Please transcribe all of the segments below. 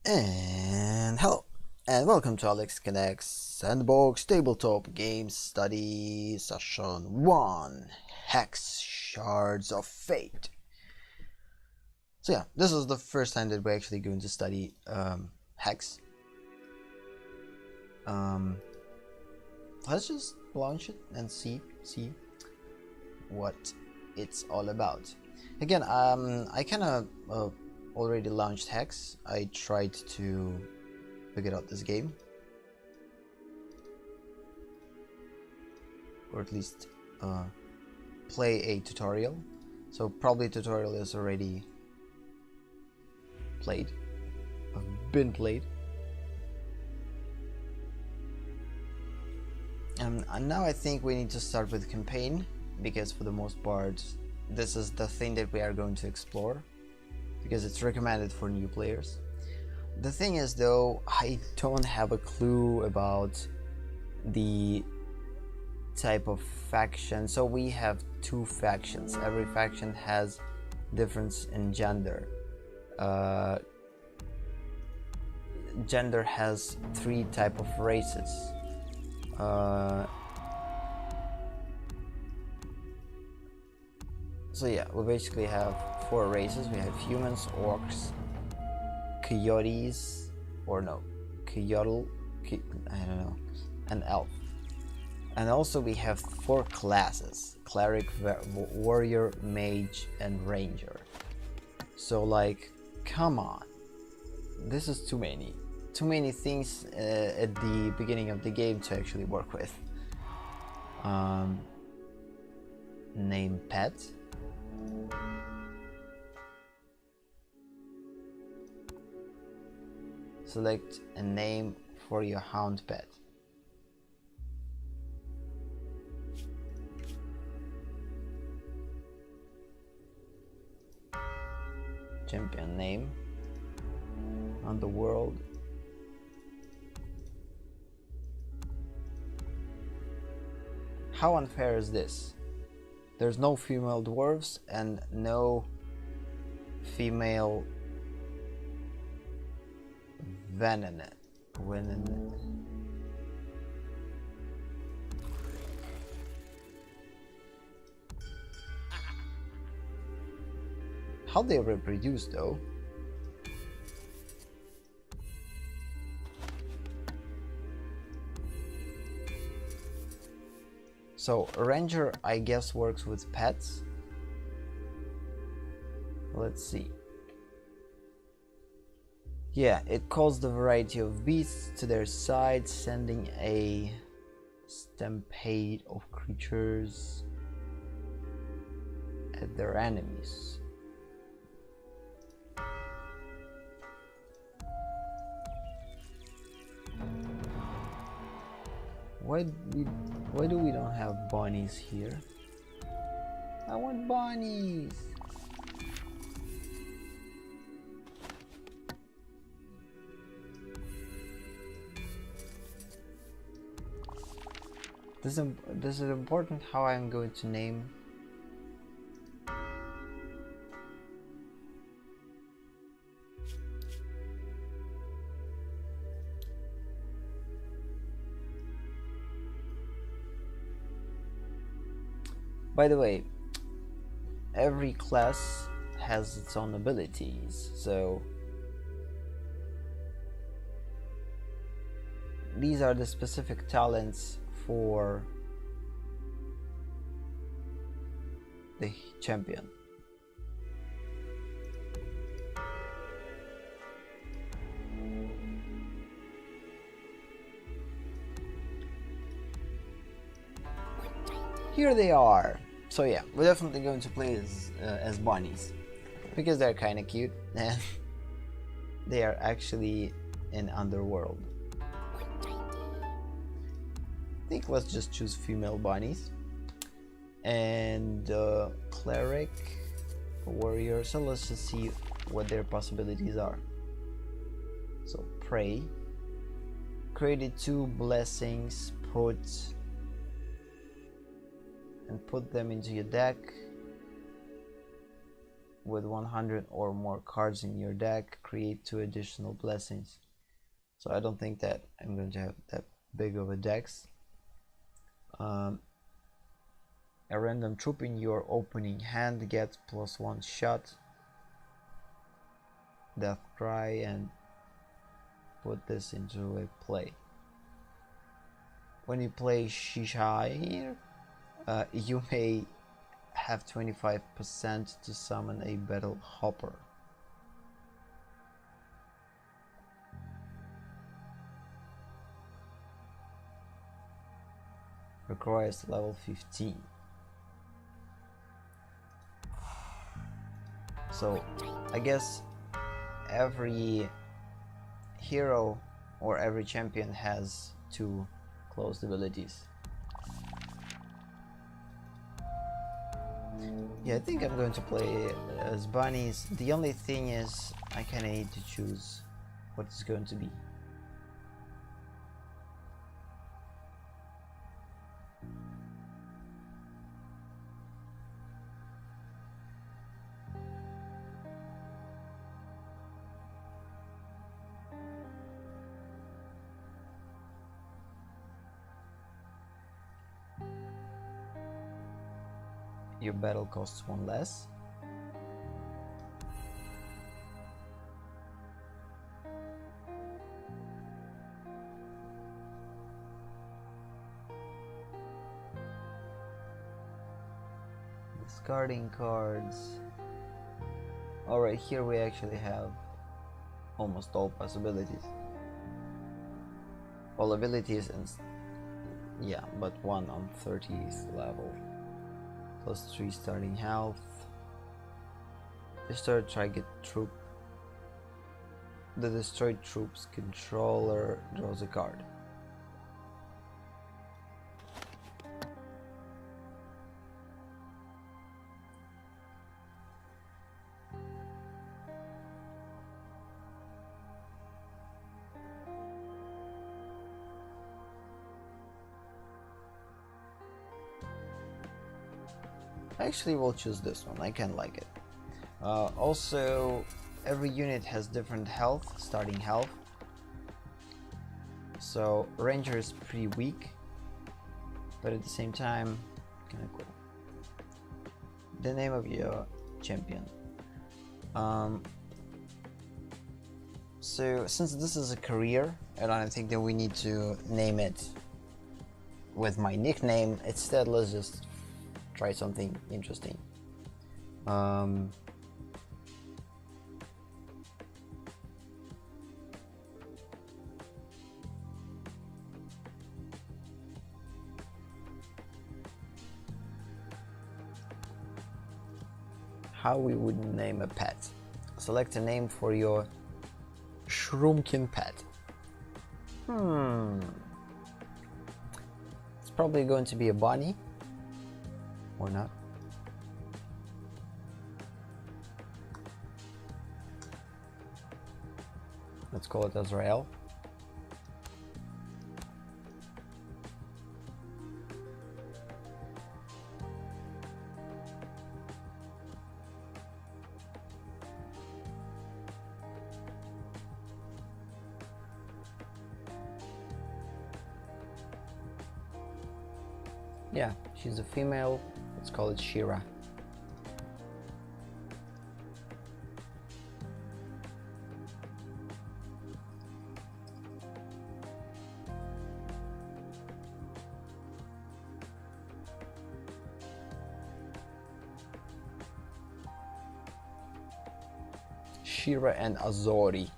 And hello, and welcome to Alex Connect's Sandbox Tabletop Game Study Session 1, Hex Shards of Fate. So yeah, this is the first time that we're actually going to study Hex. Let's just launch it and see what it's all about. Again, I kind of already launched Hex. I tried to figure out this game, or at least play a tutorial. So probably tutorial is already played, been played. And now I think we need to start with campaign, because for the most part this is the thing that we are going to explore, because it's recommended for new players. The thing is though, I don't have a clue about the type of faction. So we have two factions. Every faction has difference in gender. Gender has 3 type of races. So yeah, we basically have 4 races. We have humans, orcs, coyotes, or no, coyotl, I don't know, and elf. And also we have 4 classes: cleric, warrior, mage, and ranger. So like, come on, this is too many things at the beginning of the game to actually work with. Name pet. Select a name for your hound pet. Champion name. Underworld. How unfair is this? There's no female dwarves and no female Venenet. How they reproduce though? So ranger, I guess, works with pets. Let's see. Yeah, it calls the variety of beasts to their side, sending a stampede of creatures at their enemies. Why do we don't have bunnies here? I want bunnies! This is important how I'm going to name. By the way, every class has its own abilities, so these are the specific talents for the champion. Here they are. So yeah, we're definitely going to play as bunnies, because they're kind of cute and they are actually in Underworld. I think let's just choose female bunnies. And cleric, warrior. So let's just see what their possibilities are. So pray. Created 2 blessings. Put them into your deck. with 100 or more cards in your deck, create 2 additional blessings. So I don't think that I'm going to have that big of a dex. A random troop in your opening hand gets +1 shot, Death Cry, and put this into a play. When you play Shishire, you may have 25% to summon a Battle Hopper. Requires level 15. So I guess every hero or every champion has 2 closed abilities. Yeah, I think I'm going to play as bunnies. The only thing is I kinda need to choose what it's going to be. Your battle costs 1 less. Discarding cards. Alright, here we actually have almost all possibilities. All abilities and yeah, but 1 on 30th level. +3 starting health. Destroy target troop. The destroyed troop's controller draws a card. Actually, we'll choose this one. I can like it. Also, every unit has different health, starting health. So Ranger is pretty weak, but at the same time, kind of cool. The name of your champion. So since this is a career, I don't think that we need to name it with my nickname. Instead, let's just try something interesting. How we would name a pet. Select a name for your Shroomkin pet. It's probably going to be a bunny. Or not. Let's call it Azrael. Yeah, she's a female. Let's call it Shira. Shira and Azori.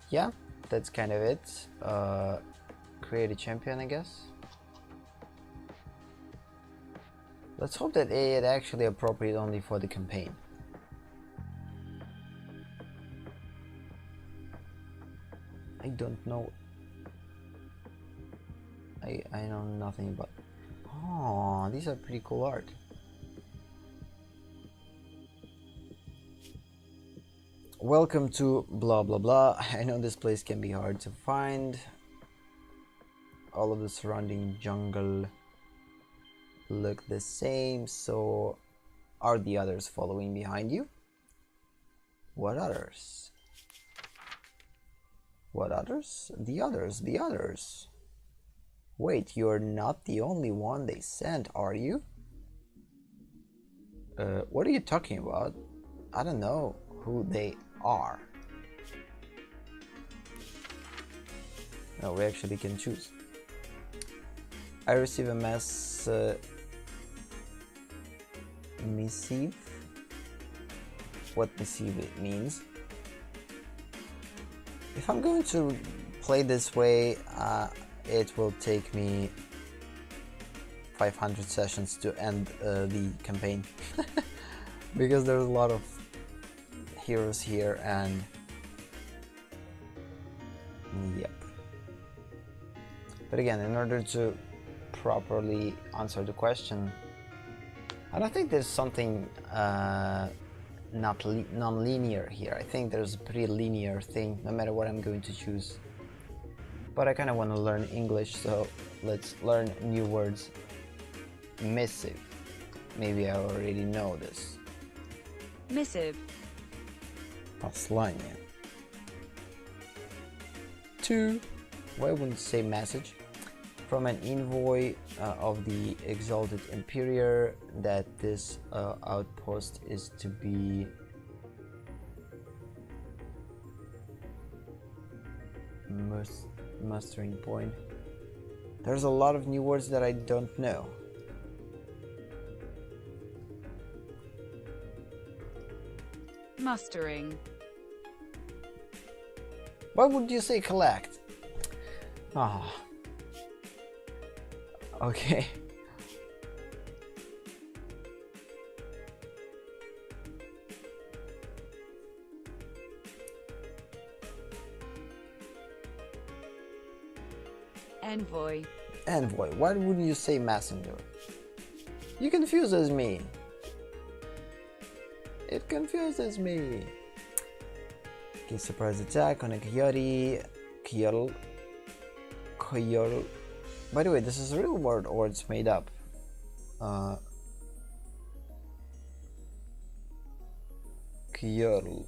Yeah, that's kind of it. Create a champion, I guess. Let's hope that it actually appropriate only for the campaign. I don't know. I know nothing about. Oh, these are pretty cool art. Welcome to blah blah blah. I know this place can be hard to find. All of the surrounding jungle look the same, so Are the others following behind you? What others? What others? The others, the others. Wait, you're not the only one they sent, are you? What are you talking about? I don't know who they are. No, we actually can choose. I receive a missive. What missive it means? If I'm going to play this way, it will take me 500 sessions to end the campaign because there's a lot of heroes here, and yep. But again, in order to properly answer the question, I don't think there's something non-linear here. I think there's a pretty linear thing no matter what I'm going to choose. But I kind of want to learn English, so let's learn new words. Missive. Maybe I already know this. Missive. Послание. To, why wouldn't say message? From an envoy of the Exalted Emperor that this outpost is to be mustering point. There's a lot of new words that I don't know. Mustering. Why would you say collect? Ah. Okay. Envoy. Envoy. Why wouldn't you say messenger? You confuses me. It confuses me. Okay, surprise attack on a coyote. Coyote. By the way, this is a real word or it's made up? Coyote.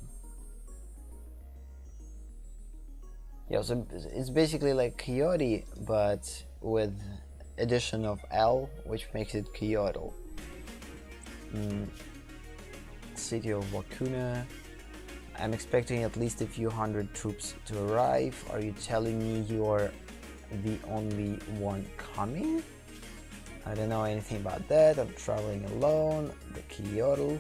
Yeah, so it's basically like coyote, but with addition of L, which makes it coyote. City of Wakuna. I'm expecting at least a few hundred troops to arrive. Are you telling me you're the only one coming? I don't know anything about that. I'm traveling alone. The Kyoto.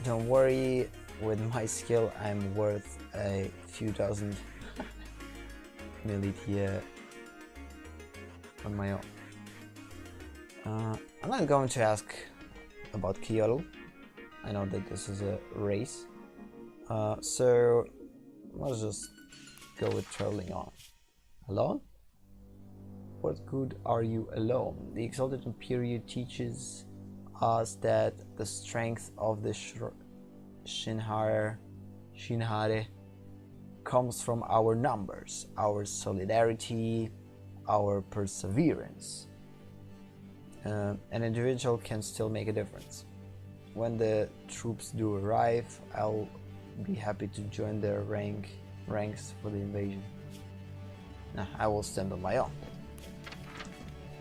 Don't worry, with my skill I'm worth a few dozen militia on my own. I'm not going to ask about Kyoto. I know that this is a race. So let's just go with traveling on. Alone? What good are you alone? The Exalted Emperor teaches us that the strength of the Shinhare comes from our numbers, our solidarity, our perseverance. An individual can still make a difference. When the troops do arrive, I'll be happy to join their ranks for the invasion. Nah, I will stand on my own.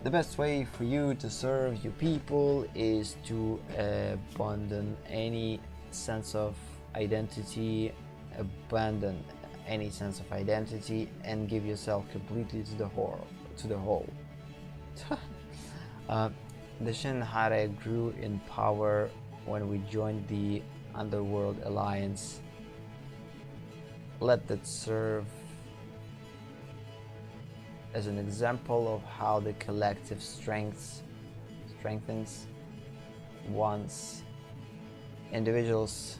The best way for you to serve your people is to abandon any sense of identity, and give yourself completely to the whole. The Shinhare grew in power when we joined the Underworld Alliance. Let that serve as an example of how the collective strengthens once individuals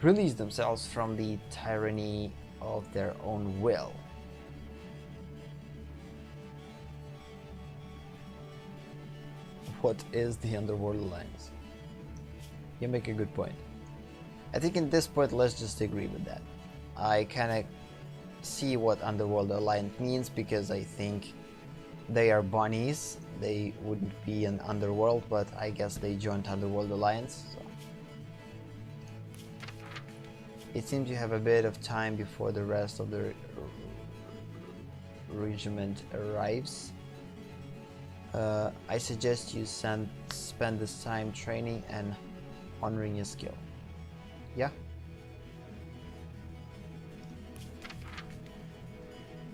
release themselves from the tyranny of their own will. What is the Underworld Alliance? You make a good point. I think in this point let's just agree with that. I kind of see what Underworld Alliance means because I think They are bunnies. They wouldn't be an underworld, but I guess they joined Underworld Alliance. So. It seems you have a bit of time before the rest of the regiment arrives. I suggest you spend this time training and honoring your skill. Yeah?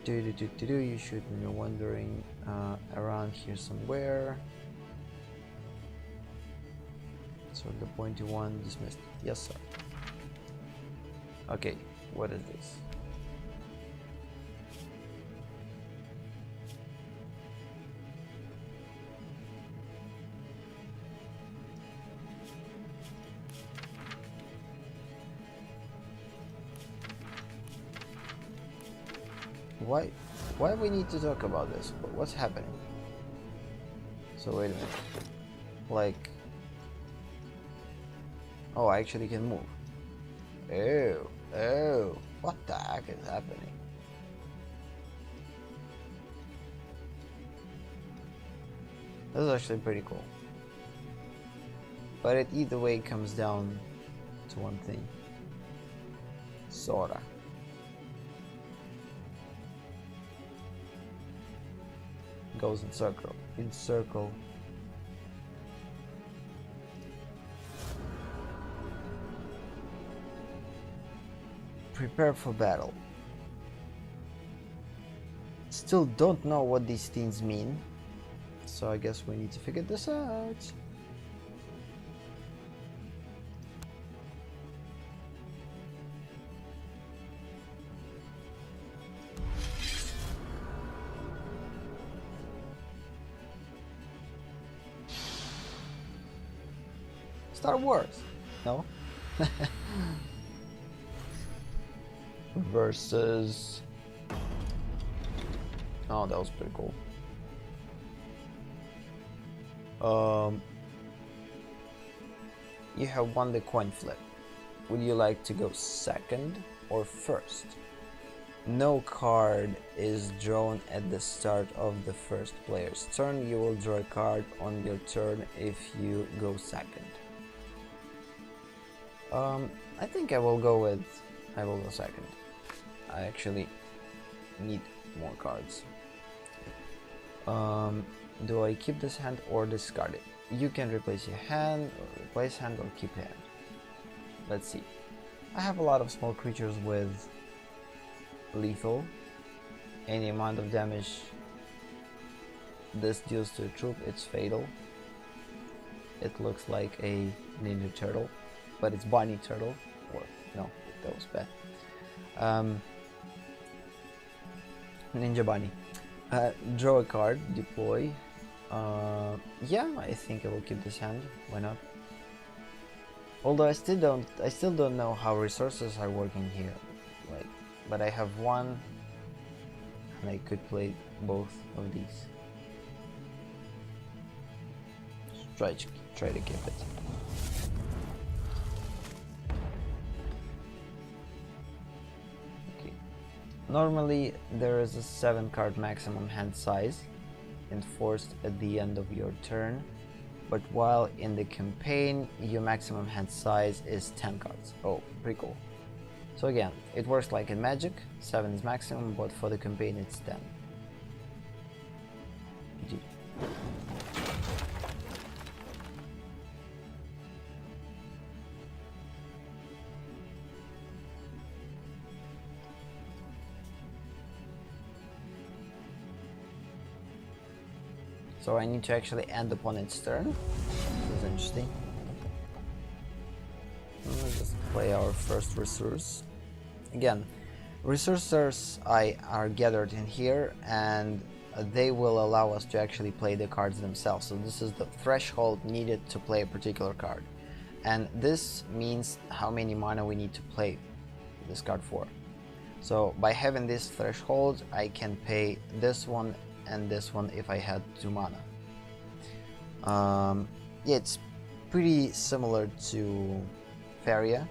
You should be wandering around here somewhere. So the pointy one dismissed. Yes, sir. Okay, what is this? Why we need to talk about this? What's happening? So wait a minute. Like, oh, I actually can move. Oh, what the heck is happening? This is actually pretty cool. But it either way comes down to one thing. Sorta. Goes in circle. In circle. Prepare for battle. Still don't know what these things mean, so I guess we need to figure this out. Star Wars, no? Versus. Oh, that was pretty cool. You have won the coin flip. Would you like to go second or first? No card is drawn at the start of the first player's turn. You will draw a card on your turn if you go second. I think I will go second. I actually need more cards. Do I keep this hand or discard it? You can replace your hand, or replace hand, or keep hand. Let's see. I have a lot of small creatures with lethal. Any amount of damage this deals to a troop, it's fatal. It looks like a ninja turtle, but it's bunny turtle. Or no, that was bad. Ninja bunny. Draw a card, deploy. Yeah, I think I will keep this hand. Why not? Although I still don't know how resources are working here. Like, but I have one, and I could play both of these. Try to keep it. Okay. Normally there is a 7-card maximum hand size enforced at the end of your turn, but while in the campaign your maximum hand size is 10 cards. Oh, pretty cool. So again, it works like in Magic, 7 is maximum, but for the campaign it's 10. GG. So I need to actually end opponent's turn. This is interesting. Let's just play our first resource. Again, resources are gathered in here, and they will allow us to actually play the cards themselves. So this is the threshold needed to play a particular card. And this means how many mana we need to play this card for. So by having this threshold, I can pay this one and this one if I had 2 mana. Yeah, it's pretty similar to Faria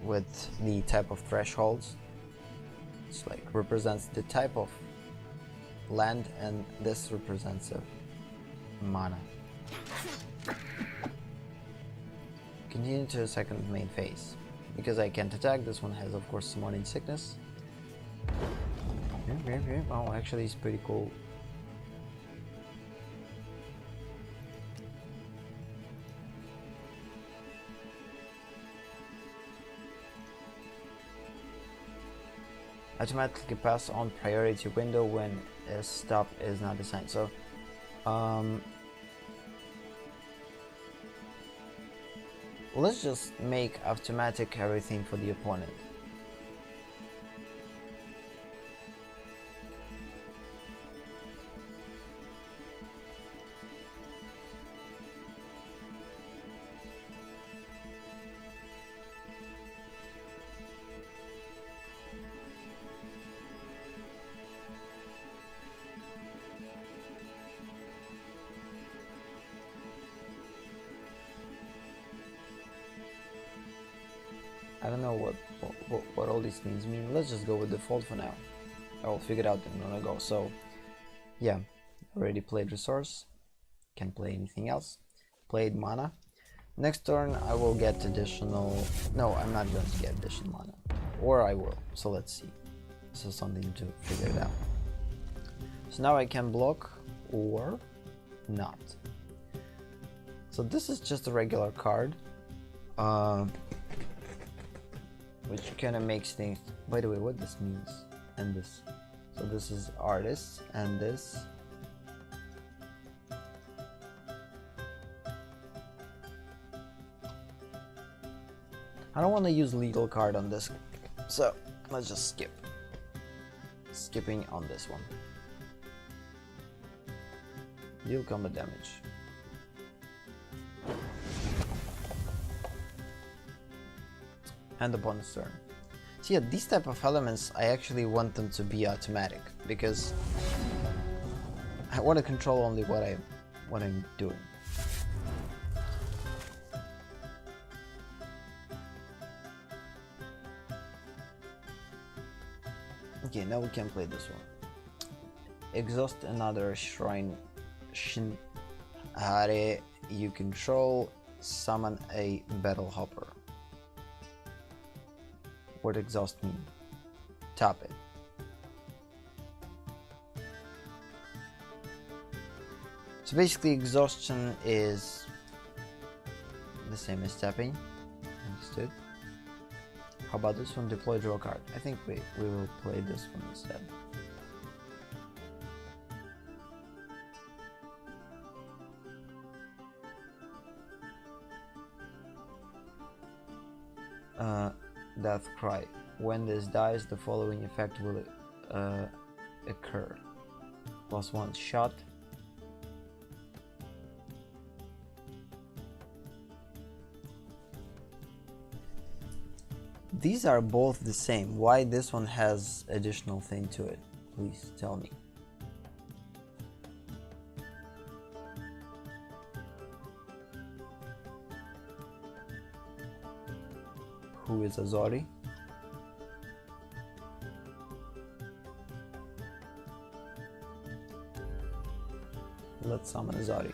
with the type of thresholds. It's like represents the type of land, and this represents a mana. Continue to the second main phase. Because I can't attack, this one has of course summoning sickness. Oh, actually it's pretty cool. Automatically pass on priority window when a stop is not assigned. So let's just make automatic everything for the opponent. I don't know what all these things mean. Let's just go with default for now. I will figure it out in one go. So yeah, already played resource, can't play anything else. Played mana. Next turn I will get additional, no, I'm not going to get additional mana, or I will, so let's see. This is something to figure it out. So now I can block or not. So this is just a regular card, which kind of makes things, by the way, what this means, and this. So this is artists, and this. I don't want to use legal card on this, so let's just skip. Skipping on this one. Deal combat damage. And the bonus turn. So yeah, these type of elements, I actually want them to be automatic, because I want to control only what I'm doing. Okay, now we can play this one. Exhaust another shrine. Hare, you control, summon a battle hopper. What exhaust mean? Tap it. So basically exhaustion is the same as tapping. Understood. How about this one? Deploy, draw a card. I think we will play this one instead. Death Cry. When this dies, the following effect will occur. +1 shot. These are both the same. Why this one has additional thing to it? Please tell me. Who is Azori? Let's summon Azori.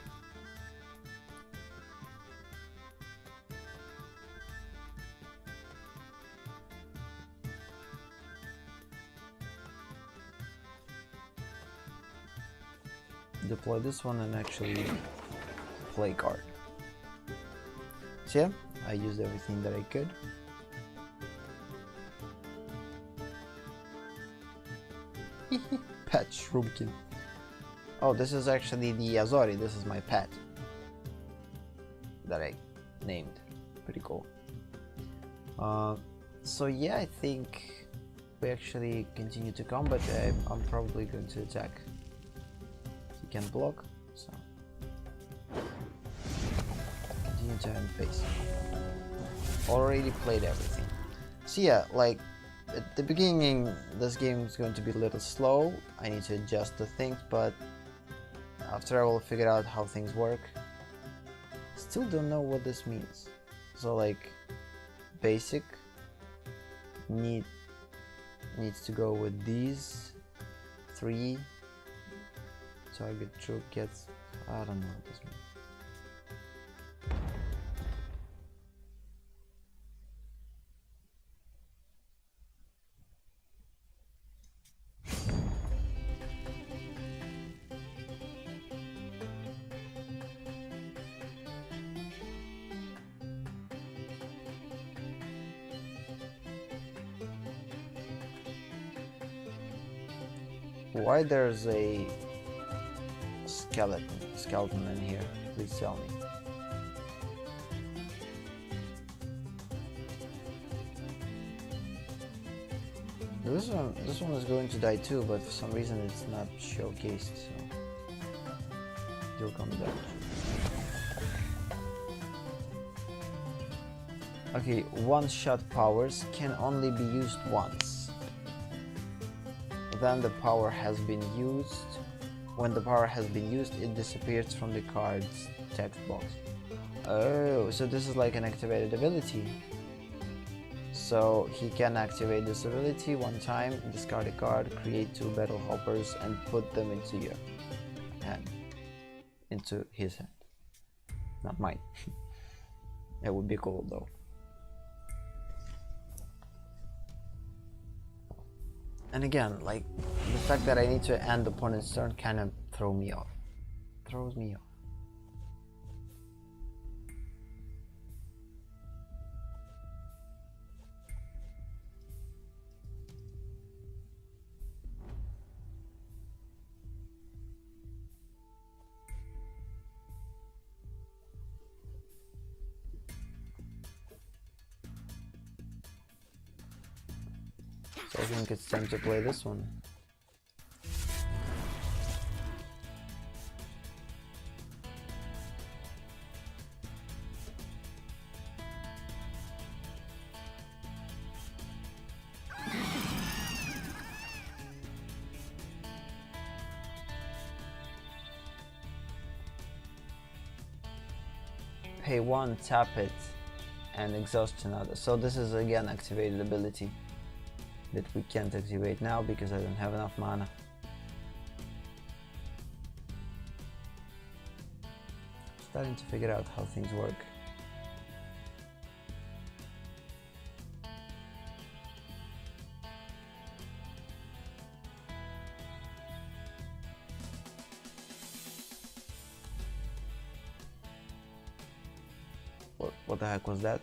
Deploy this one and actually play card. So yeah, I used everything that I could. Pet Shroomkin. Oh, this is actually the Azori. This is my pet that I named. Pretty cool. So yeah, I think we actually continue to combat. I'm probably going to attack. He can block, so continue to end phase. Already played everything. So yeah, like at the beginning, this game is going to be a little slow. I need to adjust the things, but after I will figure out how things work. Still don't know what this means. So like, basic needs to go with these 3 target troop gets... I don't know what this means. Why there's a skeleton in here? Please tell me. This one is going to die too, but for some reason it's not showcased, so you'll come back. Okay, one-shot powers can only be used once. Then the power has been used. When the power has been used, it disappears from the card's text box. Oh, so this is like an activated ability. So he can activate this ability one time, discard a card, create 2 battle hoppers, and put them into your hand. Into his hand. Not mine. It would be cool though. And again, like, the fact that I need to end the opponent's turn kind of throws me off. So I think it's time to play this one. Pay 1, tap it, and exhaust another. So this is again activated ability that we can't activate now because I don't have enough mana. Starting to figure out how things work. What the heck was that?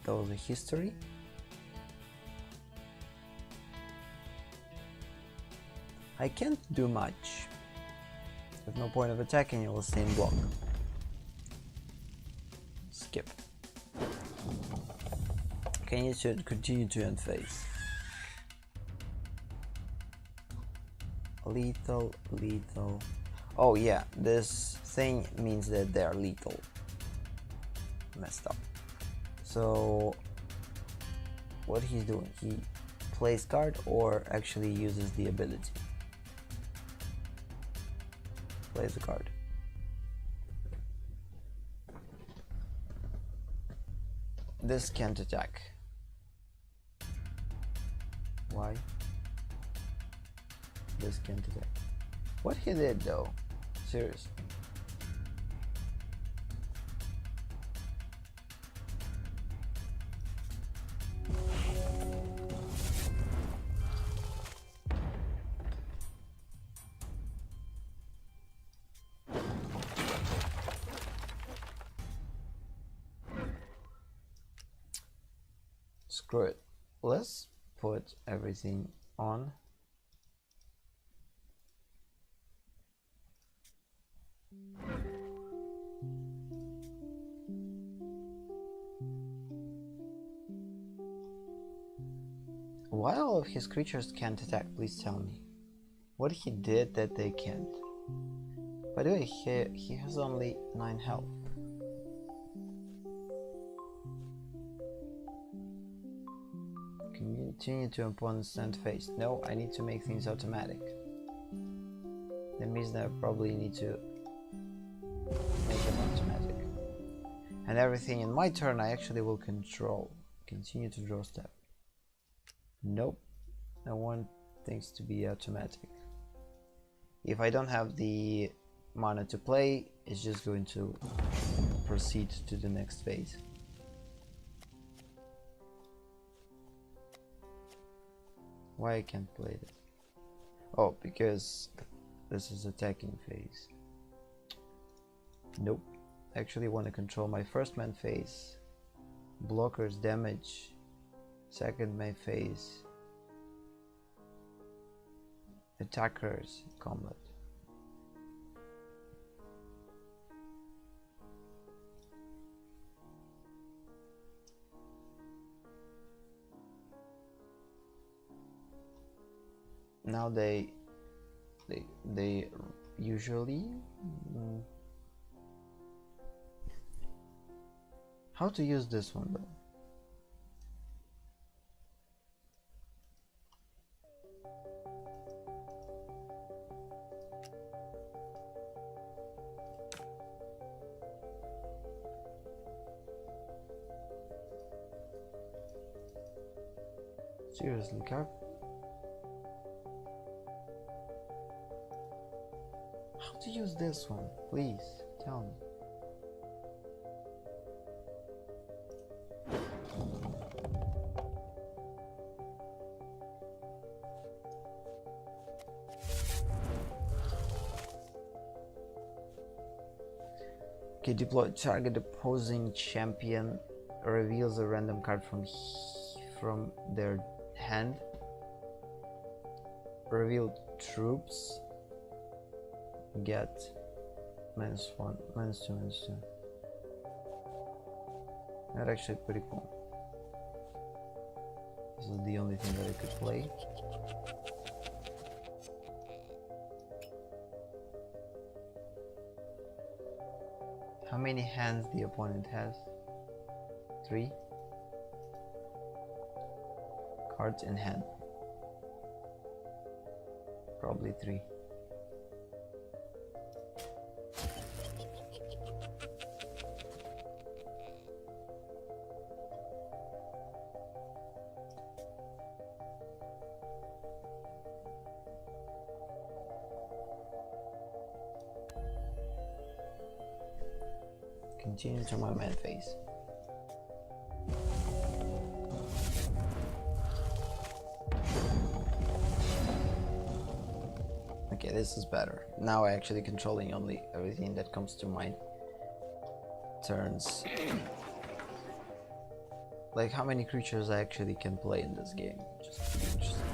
That was a history? I can't do much. There's no point of attacking, you will stay in block. Skip. Can you continue to end phase? Lethal. Oh yeah, this thing means that they are lethal. Messed up. So what he's doing, he plays card or actually uses the ability? Plays a card. This can't attack. Why? This can't attack. What he did though? Seriously. Screw it. Let's put everything on. Why all of his creatures can't attack? Please tell me. What he did that they can't? By the way, he has only 9 health. Continue to opponent's end phase. No, I need to make things automatic. That means that I probably need to make them automatic. And everything in my turn I actually will control. Continue to draw step. Nope. I want things to be automatic. If I don't have the mana to play, it's just going to proceed to the next phase. Why I can't play this? Oh, because this is attacking phase. Nope. I actually want to control my first man phase, blockers damage, second man phase, attackers combat. Now they usually how to use this one though? Seriously, Cap? How to use this one? Please, tell me. Okay, deploy target opposing champion, reveals a random card from their hand. Reveal troops. Get -1, -2, -2. That's actually pretty cool. This is the only thing that I could play. How many hands the opponent has? 3 cards in hand. Probably 3. Continue to my man phase. Okay, this is better. Now I actually controlling only everything that comes to my turns. Like how many creatures I actually can play in this game. Just pretty interesting.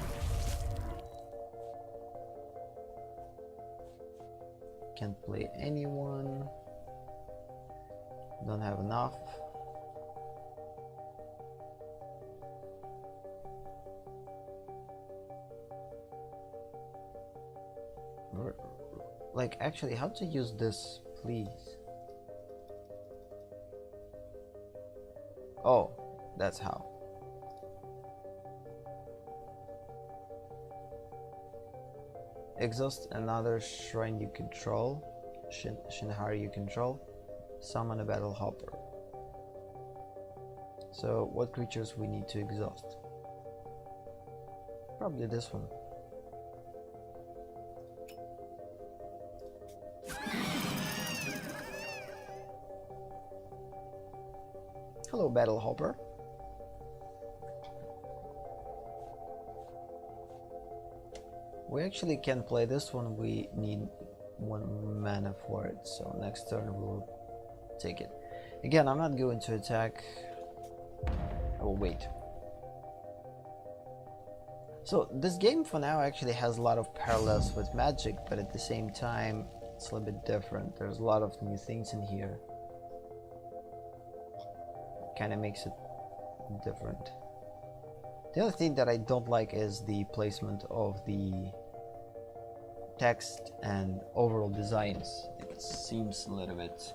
Can't play anyone. Don't have enough. Like actually how to use this, please? Oh, that's how. Exhaust another shrine you control, Shinhari you control. Summon a battle hopper. So what creatures we need to exhaust? Probably this one. Hello, battle hopper. We actually can play this one. We need 1 mana for it, so next turn we will take it. Again, I'm not going to attack. Oh wait. So this game for now actually has a lot of parallels with Magic, but at the same time it's a little bit different. There's a lot of new things in here. Kind of makes it different. The other thing that I don't like is the placement of the text and overall designs. It seems a little bit,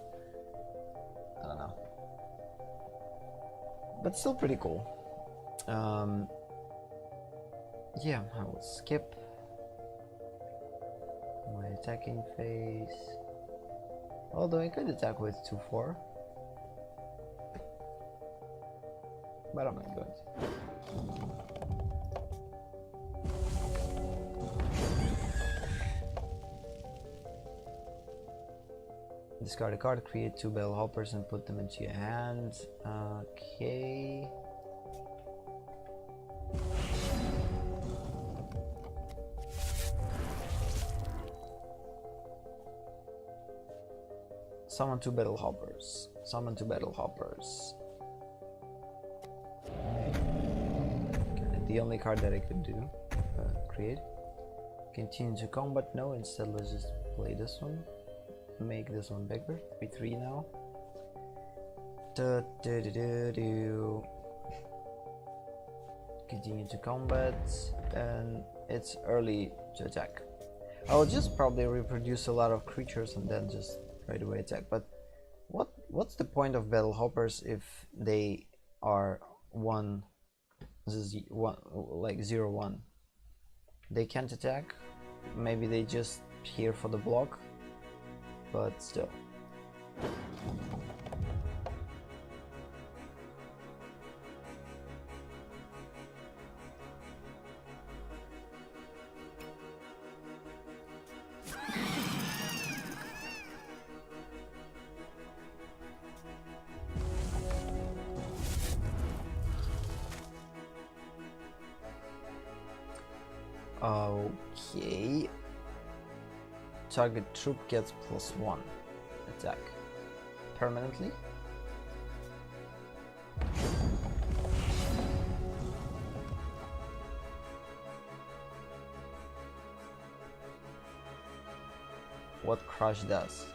I don't know, but still pretty cool. Yeah, I will skip my attacking phase, although I could attack with 2/4, but I'm not going to. Discard a card, create 2 battle hoppers and put them into your hand. Okay. Summon 2 battle hoppers. Summon 2 battle hoppers. Okay, the only card that I could do. Create. Continue to combat. No, instead let's just play this one. Make this one bigger. 3/3 now. Continue to combat, and it's early to attack. I'll just probably reproduce a lot of creatures and then just right away attack. But what's the point of battle hoppers if they are like 0/1? They can't attack. Maybe they just here for the block, but still. Okay. Target troop gets +1 attack permanently. What Crush does.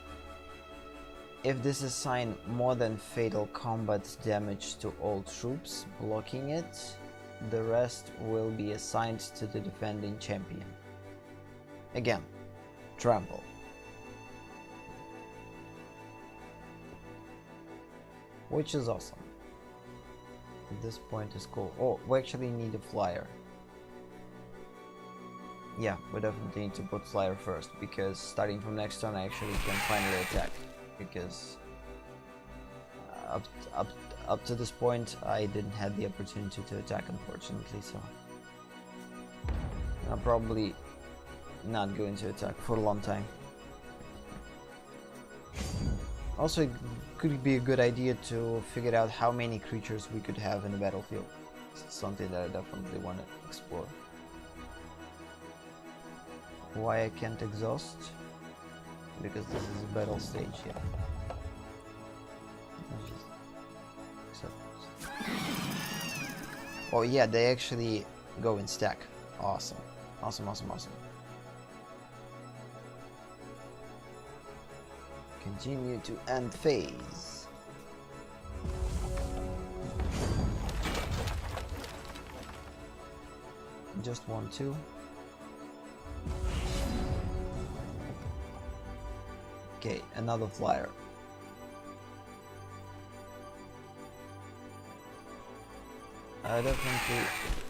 If this assigns more than fatal combat damage to all troops blocking it, the rest will be assigned to the defending champion. Again, trample. Which is awesome. At this point is cool. Oh, we actually need a flyer. Yeah, we definitely need to put flyer first, because starting from next turn I actually can finally attack. Because up to this point I didn't have the opportunity to attack, unfortunately, so I'm probably not going to attack for a long time. Also, it could be a good idea to figure out how many creatures we could have in the battlefield. It's something that I definitely want to explore. Why I can't exhaust? Because this is a battle stage, yeah. Oh yeah, they actually go in stack. Awesome. Awesome, awesome, awesome. Continue to end phase. Just 1/2. Okay, another flyer. I definitely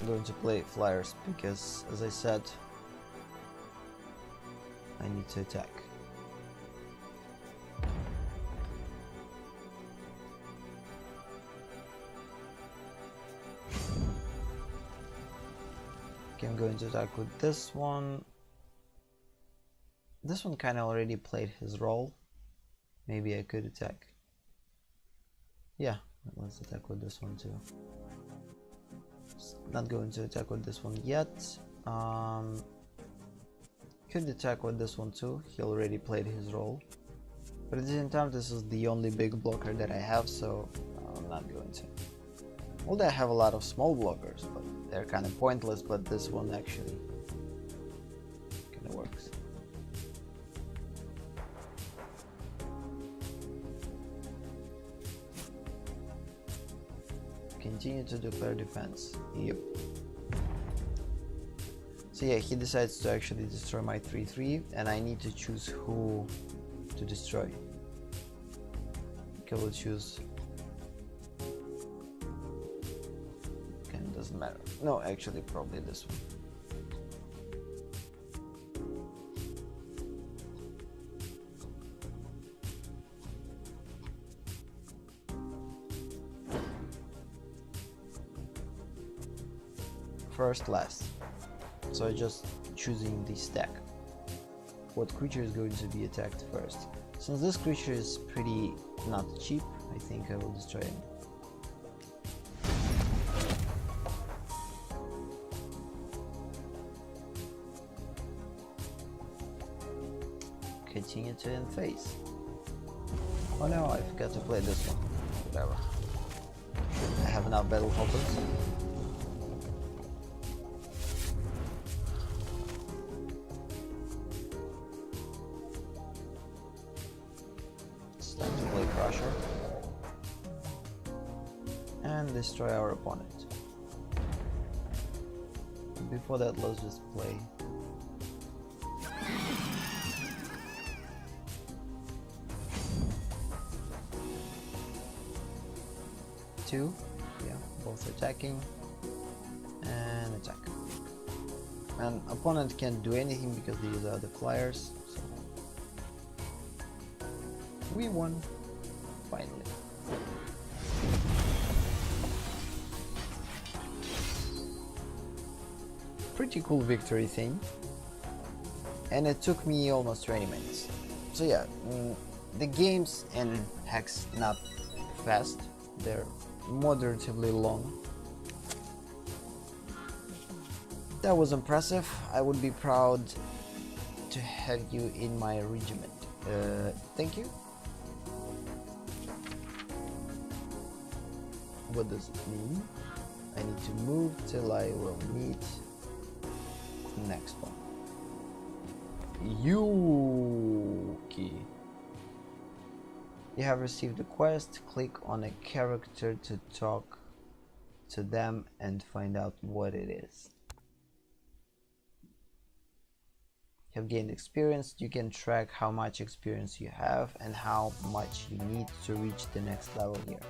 going to play flyers because, as I said, I need to attack. Okay, I'm going to attack with this one. This one kind of already played his role. Maybe I could attack. Yeah, let's attack with this one too. Not going to attack with this one yet. Could attack with this one too. He already played his role. But at the same time, this is the only big blocker that I have, so I'm not going to. Although I have a lot of small blockers, but they're kind of pointless, but this one actually kind of works. Continue to declare defense. Yep. So yeah, he decides to actually destroy my 3/3, and I need to choose who to destroy. Okay, we'll choose. Okay, it doesn't matter. No, actually, probably this one. First, last. So just choosing the stack. What creature is going to be attacked first? Since this creature is pretty not cheap, I think I will destroy him. Continue to end phase. Oh no, I forgot to play this one. Whatever. I have enough battle hoppers. It's time to play Crusher. And destroy our opponent. Before that, let's just play. Two, yeah, both attacking and attack. And opponent can't do anything because these are the flyers. So we won, finally. Pretty cool victory thing, and it took me almost 20 minutes. So yeah, the games in Hex not fast, they're moderately long. That was impressive. I would be proud to have you in my regiment. Thank you. What does it mean? I need to move till I will meet the next one. Yuki. You have received a quest. Click on a character to talk to them and find out what it is. You have gained experience. You can track how much experience you have and how much you need to reach the next level here.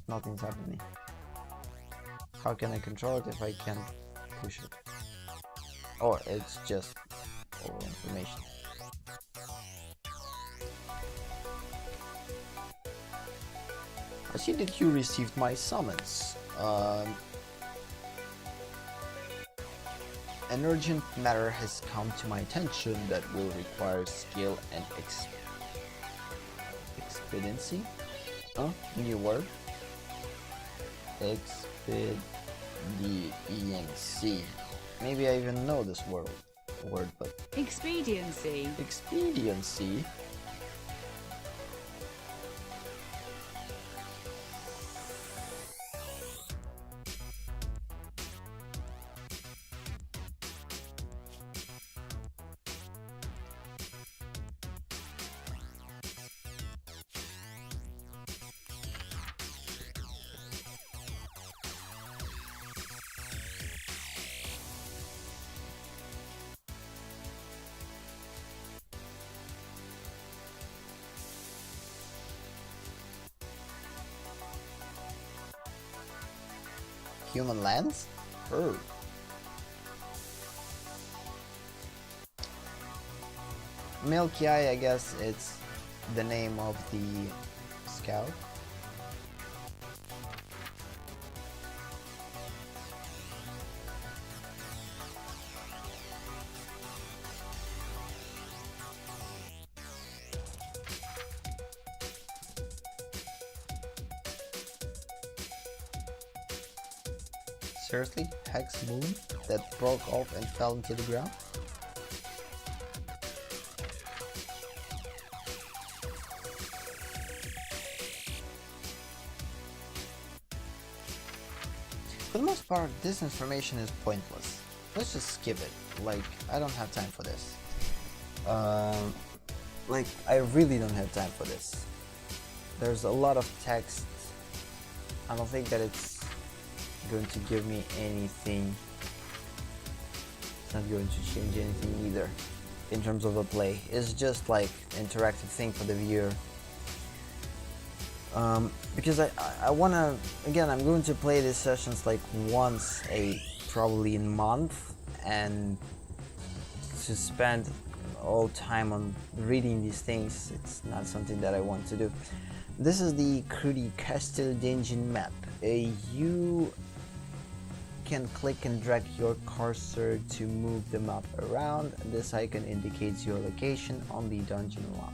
Nothing's happening. How can I control it if I can't push it? Or it's just over information. I see that you received my summons. An urgent matter has come to my attention that will require skill and expediency. New word. Expediency. Maybe I even know this word, but Expediency. Expediency. Human lands? Milky Eye, I guess it's the name of the scout. Seriously? Hex Moon that broke off and fell into the ground? For the most part, this information is pointless. Let's just skip it. Like, I don't have time for this. Like, I really don't have time for this. There's a lot of text. I don't think that it's going to give me anything. It's not going to change anything either in terms of the play. It's just like interactive thing for the viewer. Because I wanna, again, I'm going to play these sessions like once probably in month, and to spend all time on reading these things, it's not something that I want to do. This is the Crudi Castle Dungeon map. You can click and drag your cursor to move the map around. This icon indicates your location on the dungeon map.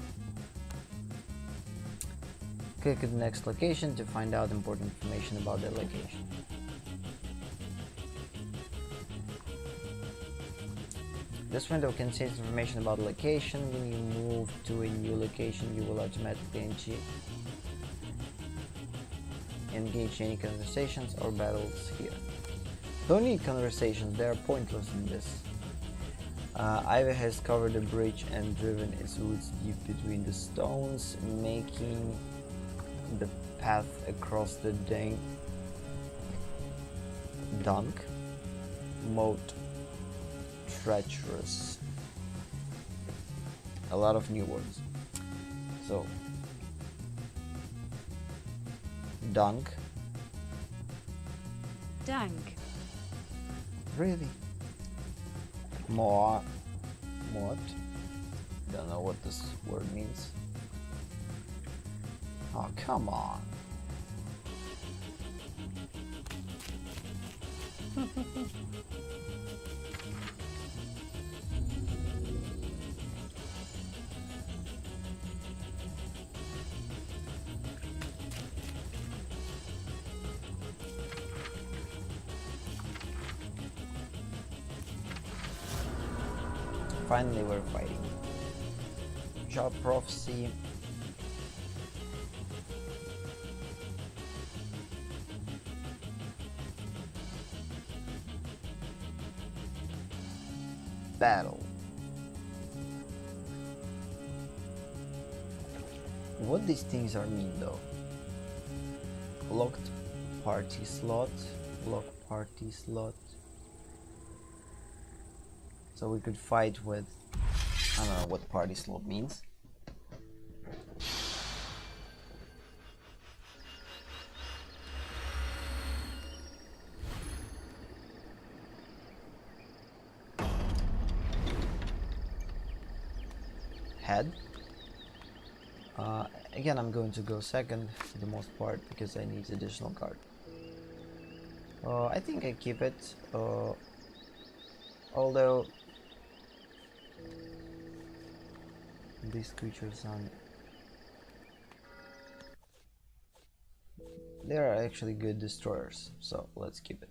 Click the next location to find out important information about the location. This window contains information about the location. When you move to a new location, you will automatically engage any conversations or battles here. Don't need conversations, they are pointless in this. Ivy has covered the bridge and driven its roots deep between the stones, making the path across the dunk moat treacherous. A lot of new words. So, dunk. Dank. Really? More. What? Don't know what this word means. Oh, come on. Finally, we're fighting. Job prophecy. Battle. What these things are mean though? Locked party slot. Locked party slot. So we could fight with, I don't know what party slot means. Head. Again, I'm going to go second for the most part because I need additional card. I think I keep it, although these creatures they are actually good destroyers, so let's keep it.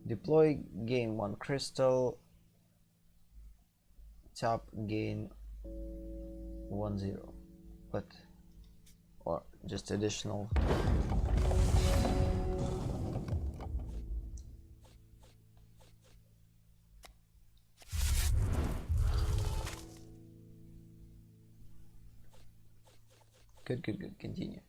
Deploy, gain 1 crystal, tap, gain 1/0. What? Or just additional. Good, continue.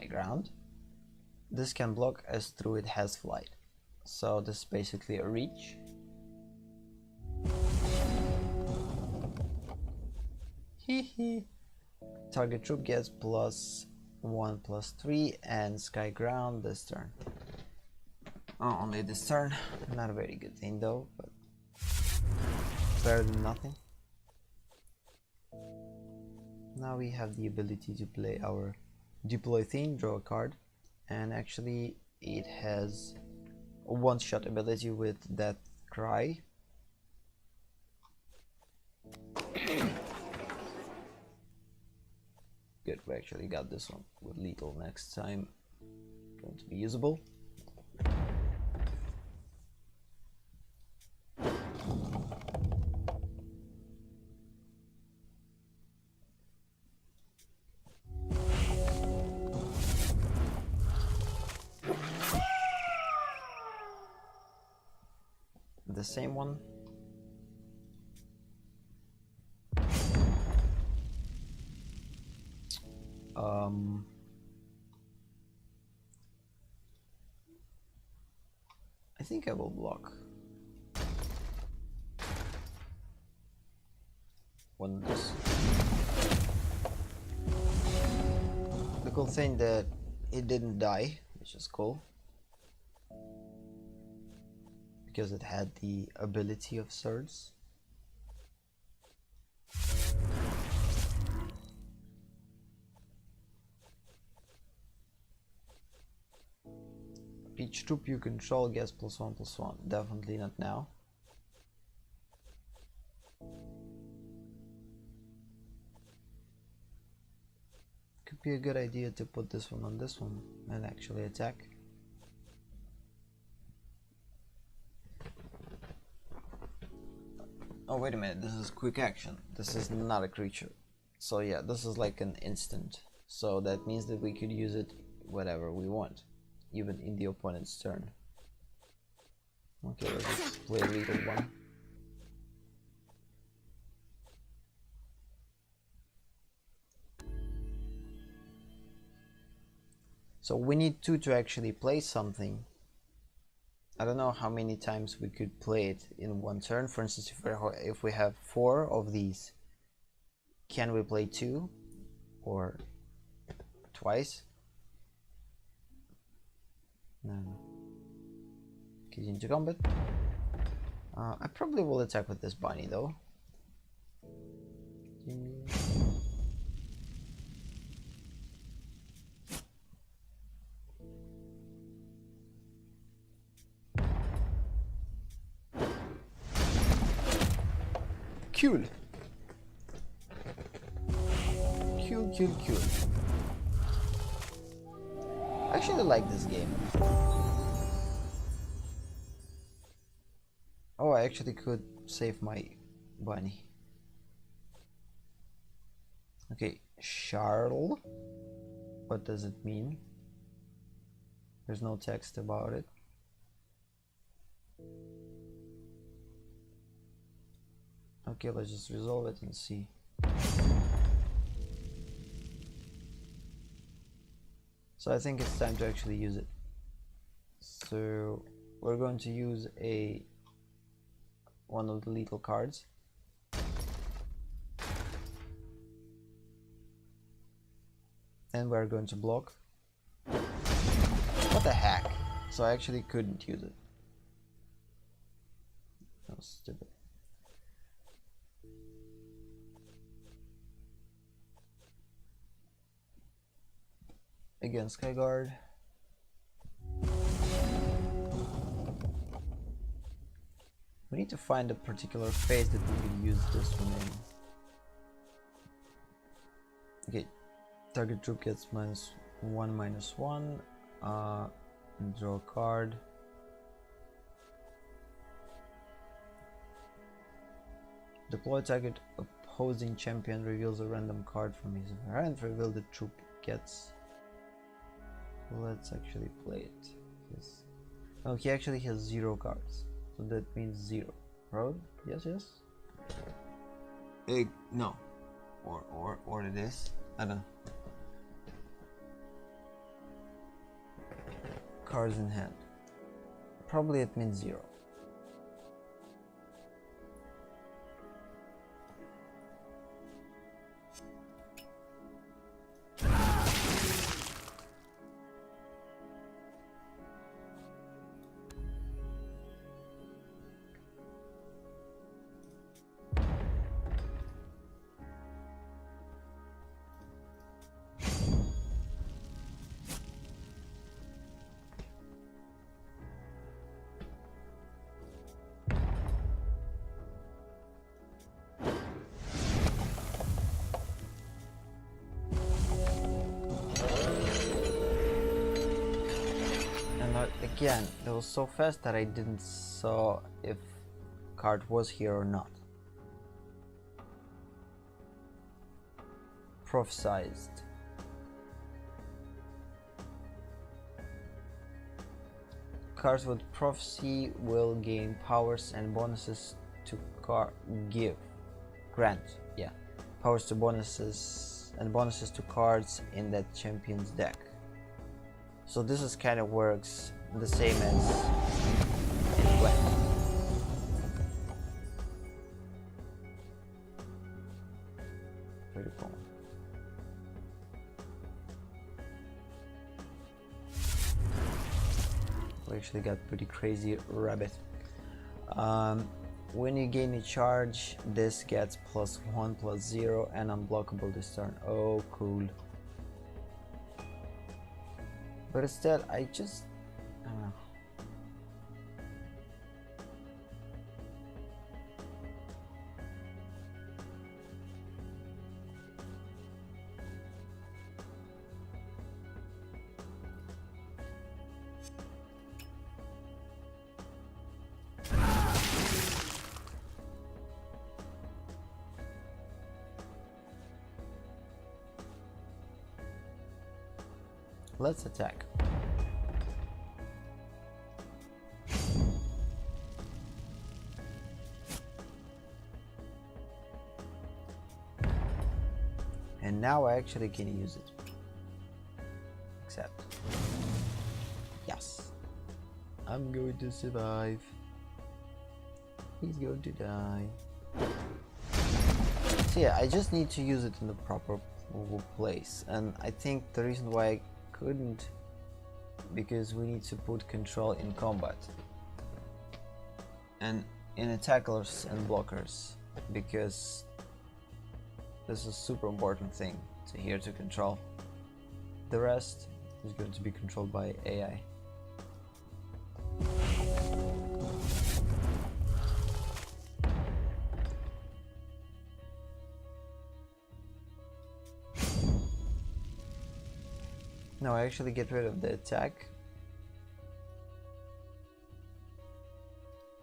Ground. This can block as through it has flight. So this is basically a reach. Target troop gets +1/+3 and sky ground this turn. Oh, only this turn. Not a very good thing though, but better than nothing. Now we have the ability to play our deploy theme, draw a card, and actually it has a one-shot ability with Death Cry. Good, we actually got this one with lethal next time. Going to be usable. The same one. I think I will block. one of this. The cool thing that it didn't die, which is cool, because it had the ability of Shards. Each troop you control gets +1/+1. Definitely not now. Could be a good idea to put this one on this one and actually attack. Oh, wait a minute, this is quick action. This is not a creature. So yeah, this is like an instant. So that means that we could use it whatever we want, even in the opponent's turn. Okay, let's just play a little one. So we need 2 to actually play something. I don't know how many times we could play it in one turn. For instance, if we have 4 of these, can we play 2 or twice? No. Get into combat. I probably will attack with this bunny though. Cool. Cool. I actually like this game. Oh, I actually could save my bunny. Okay, Charles. What does it mean? There's no text about it. Okay, let's just resolve it and see. So I think it's time to actually use it. So we're going to use one of the lethal cards. And we're going to block. What the heck? So I actually couldn't use it. That was stupid. Again, Skyguard. We need to find a particular phase that we can use this one in. Okay, target troop gets -1/-1. Draw a card. Deploy target opposing champion reveals a random card from his hand. Reveal the troop gets. Let's actually play it. Oh, he actually has 0 cards, so that means 0. Road? Yes. No. Or it is. I don't know. Cards in hand. Probably it means 0. Again, it was so fast that I didn't saw if card was here or not. Prophesized. Cards with prophecy will gain powers and bonuses to grant powers to bonuses and bonuses to cards in that champion's deck. So this is kind of works the same as in Gwent. actually got pretty crazy rabbit. When you gain a charge, this gets +1/+0 and unblockable this turn. Oh, cool. But instead, I just... I don't know. Let's attack. And now I actually can use it. Except, yes, I'm going to survive. He's going to die. So yeah, I just need to use it in the proper place, and I think the reason why I couldn't, because we need to put control in combat and in attackers and blockers, because this is a super important thing to here to control. The rest is going to be controlled by AI. No, I actually get rid of the attack.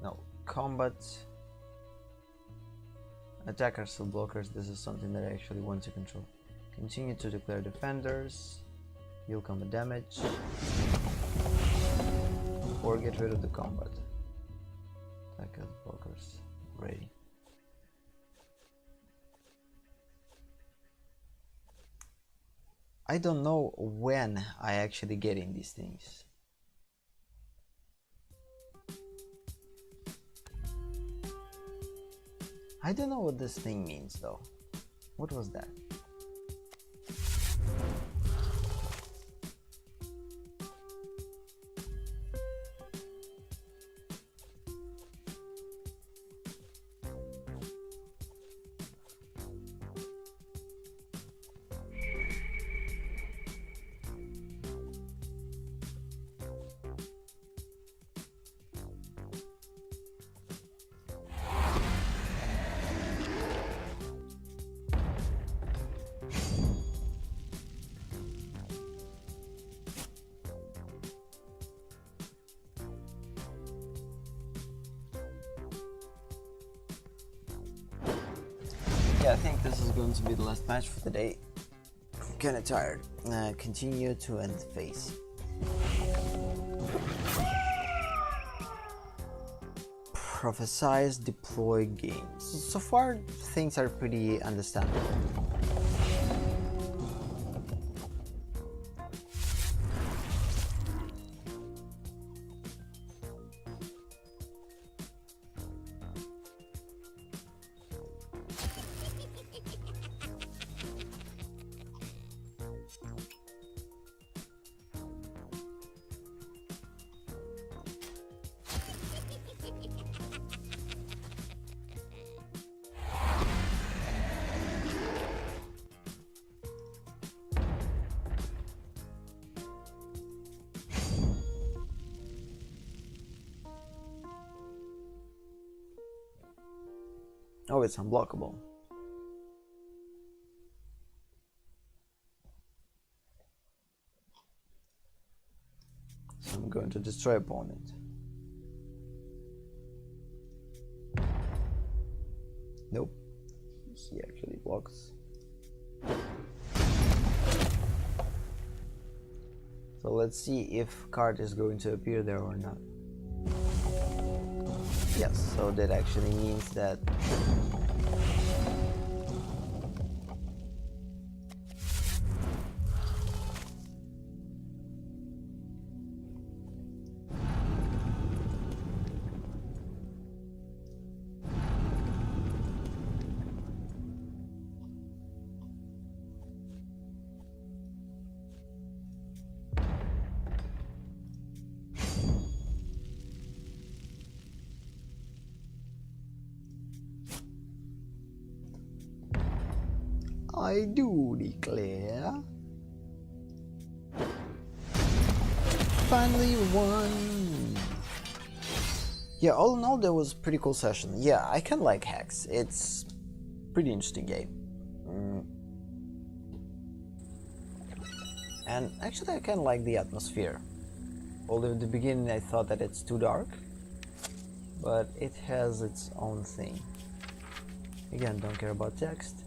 No, combat. Attackers and blockers, this is something that I actually want to control. Continue to declare defenders. Deal combat damage. Or get rid of the combat. Attackers, blockers, ready. I don't know when I actually get in these things. I don't know what this thing means though. What was that? Yeah, I think this is going to be the last match for the day. I'm kinda tired. Continue to end phase. Prophesize, deploy games. So far, things are pretty understandable. Oh, it's unblockable. So I'm going to destroy opponent. Nope. He actually blocks. So let's see if card is going to appear there or not. Yes, so that actually means that I do declare. Finally won. Yeah, all in all, that was a pretty cool session. Yeah, I kinda like Hex. It's pretty interesting game. And actually I kinda like the atmosphere. Although in the beginning I thought that it's too dark, but it has its own thing. Again, don't care about text.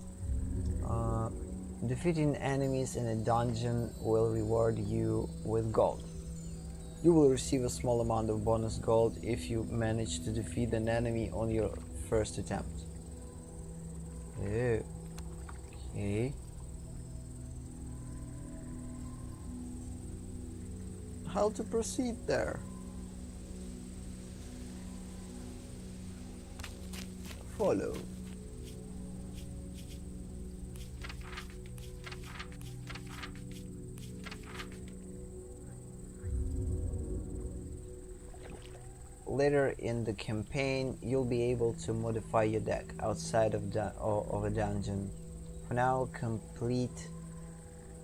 Defeating enemies in a dungeon will reward you with gold. You will receive a small amount of bonus gold if you manage to defeat an enemy on your first attempt. Okay. How to proceed there? Follow. Later in the campaign, you'll be able to modify your deck outside of a dungeon. For now, complete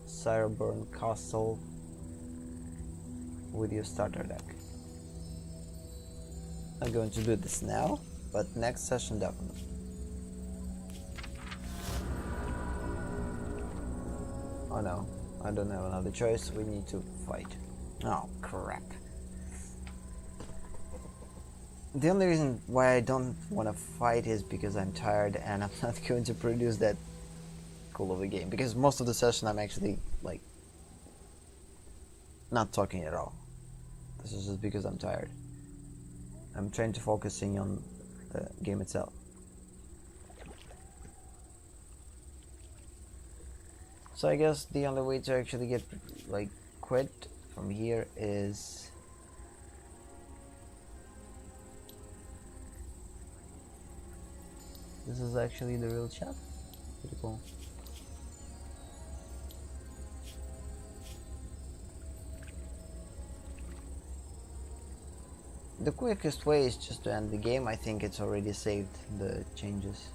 Cyreburn Castle with your starter deck. I'm going to do this now, but next session definitely. Oh no, I don't have another choice. We need to fight. Oh crap. The only reason why I don't want to fight is because I'm tired and I'm not going to produce that cool of a game. Because most of the session I'm actually like not talking at all. This is just because I'm tired. I'm trying to focusing on the game itself. So I guess the only way to actually get like quit from here is this is actually the real chat. Pretty cool. The quickest way is just to end the game. I think it's already saved the changes.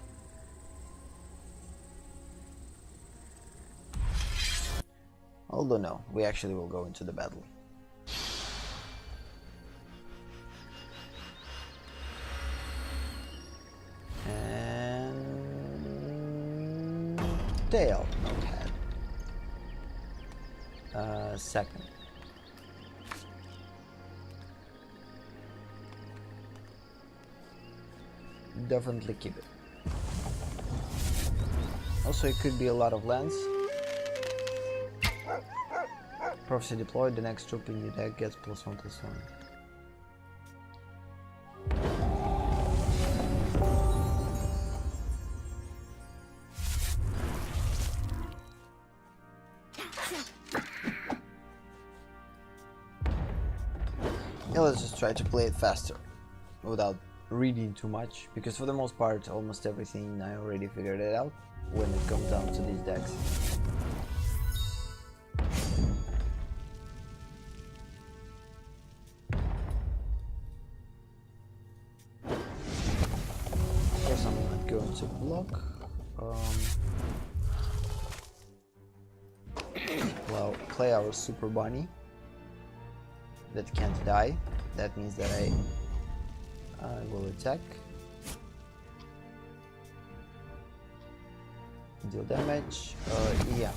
Although no, we actually will go into the battle. And tail, not head. Second. Definitely keep it. Also, it could be a lot of lands. Prophecy deployed, the next troop in your deck gets +1/+1. Yeah, let's just try to play it faster without reading too much, because for the most part almost everything I already figured it out when it comes down to these decks. Of course I'm not going to block. Well, play our super bunny that can't die. That means that I will attack, deal damage. Yeah,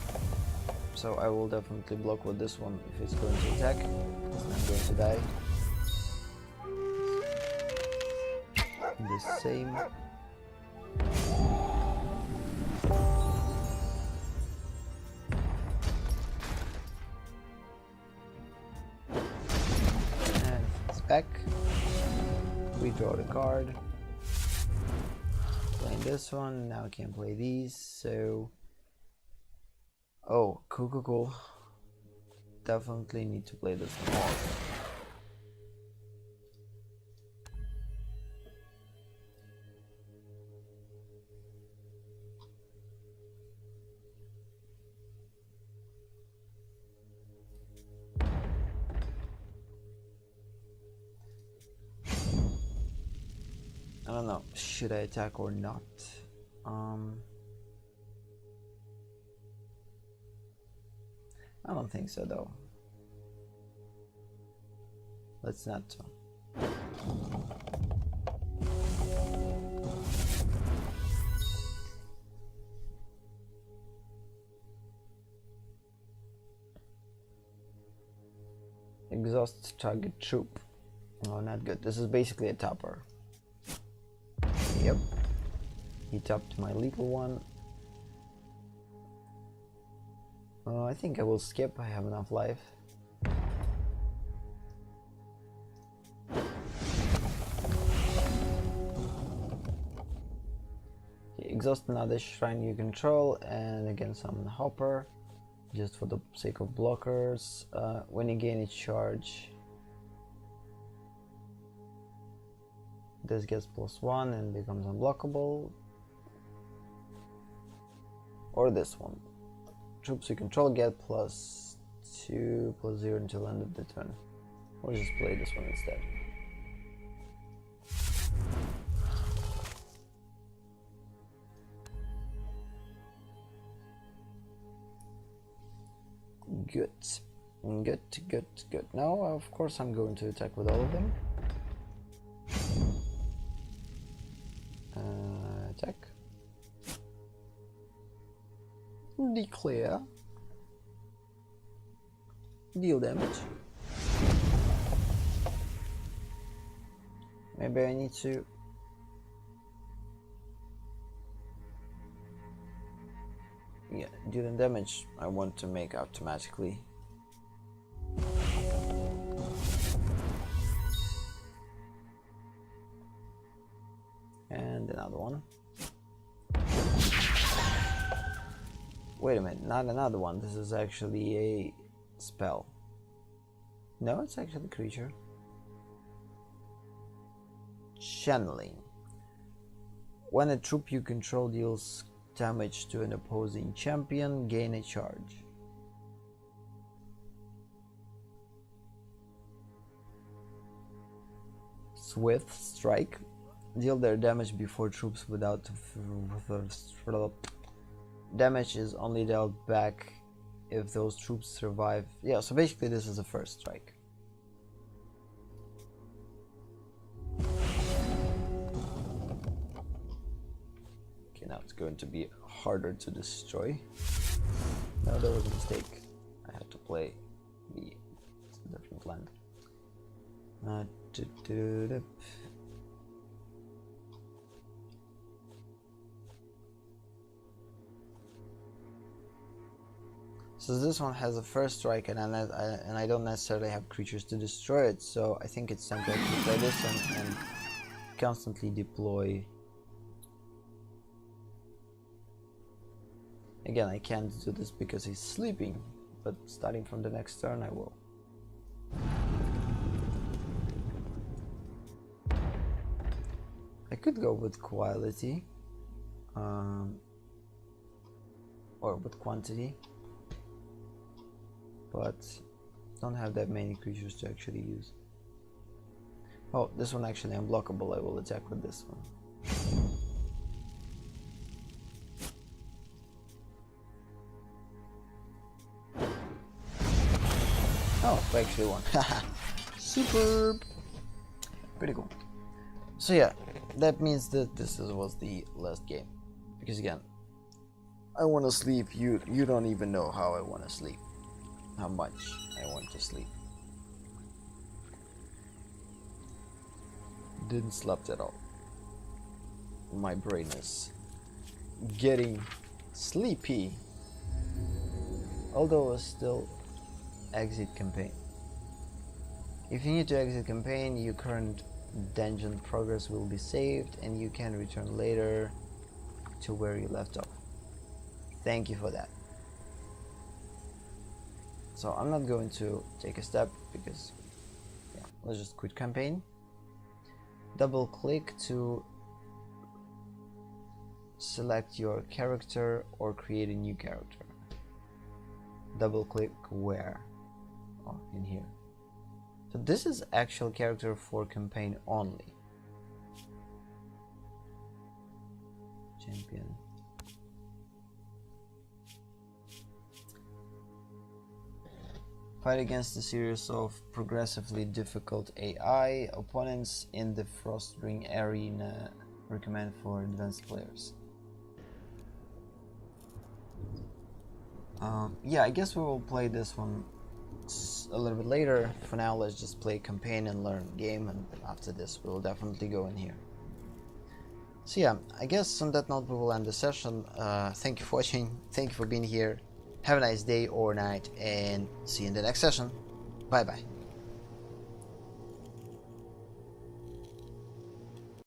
so I will definitely block with this one if it's going to attack, because I'm going to die. The same. And it's back. We draw the card. Playing this one, now I can play these, so... Oh, cool. Definitely need to play this one more. I don't know, should I attack or not? I don't think so though. Let's not. Exhaust target troop. Oh, not good. This is basically a topper. Yep. He topped my lethal one. I think I will skip. I have enough life. Okay, exhaust another shrine you control, and again summon Hopper, just for the sake of blockers. When you gain a charge, this gets +1 and becomes unblockable. Or this one. Troops you control get +2, +0 until end of the turn. We'll just play this one instead. Good. Now, of course, I'm going to attack with all of them. Attack. Declare. Deal damage. Maybe I need to... Yeah, dealing damage I want to make automatically. And another one. Wait a minute, not another one. This is actually a spell. No, it's actually a creature. Channeling. When a troop you control deals damage to an opposing champion, gain a charge. Swift strike. Deal their damage before troops without damage is only dealt back if those troops survive. Yeah, so basically this is a first strike. Okay, now it's going to be harder to destroy. No, that was a mistake. I had to play the different land. So this one has a first strike, and I don't necessarily have creatures to destroy it, so I think it's time to actually play this and constantly deploy. Again, I can't do this because he's sleeping, but starting from the next turn I will. I could go with quality, or with quantity, but don't have that many creatures to actually use. Oh, this one actually unblockable. I will attack with this one. Oh, I actually won. Superb. Pretty cool. So yeah, that means that this was the last game. Because again, I want to sleep. You don't even know how I want to sleep. How much I want to sleep. Didn't sleep at all. My brain is getting sleepy. Although it's still exit campaign. If you need to exit campaign, your current dungeon progress will be saved and you can return later to where you left off. Thank you for that. So I'm not going to take a step because, yeah, let's just quit campaign. Double click to select your character or create a new character. Double click where? Oh, in here. So this is actual character for campaign only. Champion. Fight against a series of progressively difficult AI opponents in the Frostring Arena. Recommend for advanced players. Yeah, I guess we will play this one a little bit later. For now, let's just play campaign and learn game, and after this we'll definitely go in here. So yeah, I guess on that note we will end the session. Thank you for watching, thank you for being here, have a nice day or night, and see you in the next session. Bye bye.